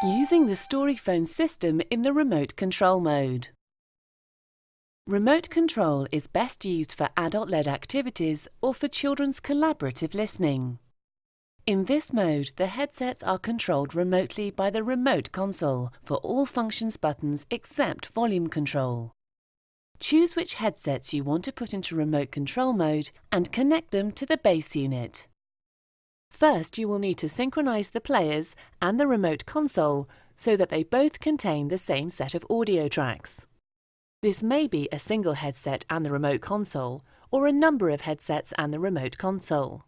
Using the StoryPhones system in the remote control mode. Remote control is best used for adult-led activities or for children's collaborative listening. In this mode, the headsets are controlled remotely by the remote console for all functions buttons except volume control. Choose which headsets you want to put into remote control mode and connect them to the base unit. First, you will need to synchronize the players and the remote console so that they both contain the same set of audio tracks. This may be a single headset and the remote console, or a number of headsets and the remote console.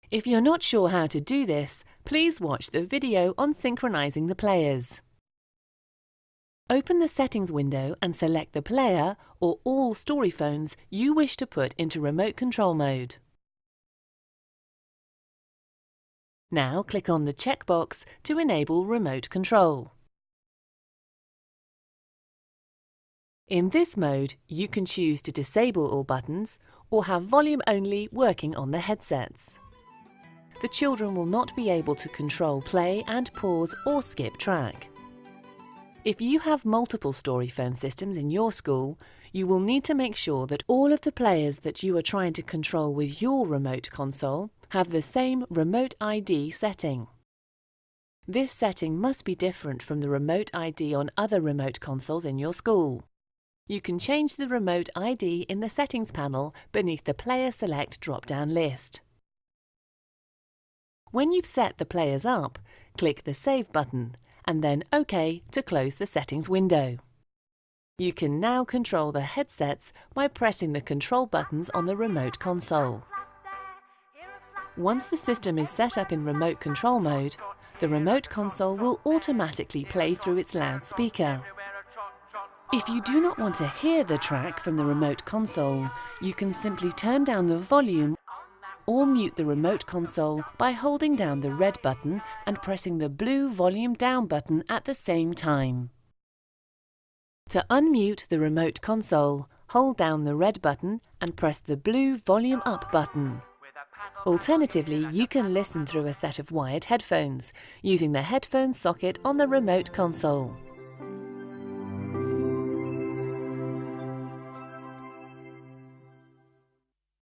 If you're not sure how to do this, please watch the video on synchronizing the players. Open the settings window and select the player or all StoryPhones you wish to put into remote control mode. Now click on the checkbox to enable remote control. In this mode, you can choose to disable all buttons or have volume only working on the headsets. The children will not be able to control play and pause or skip track. If you have multiple StoryPhone systems in your school, you will need to make sure that all of the players that you are trying to control with your remote console have the same Remote ID setting. This setting must be different from the Remote ID on other remote consoles in your school. You can change the Remote ID in the Settings panel beneath the Player Select drop-down list. When you've set the players up, click the Save button and then OK to close the settings window. You can now control the headsets by pressing the control buttons on the remote console. Once the system is set up in remote control mode, the remote console will automatically play through its loudspeaker. If you do not want to hear the track from the remote console, you can simply turn down the volume or mute the remote console by holding down the red button and pressing the blue volume down button at the same time. To unmute the remote console, hold down the red button and press the blue volume up button. Alternatively, you can listen through a set of wired headphones, using the headphone socket on the remote console.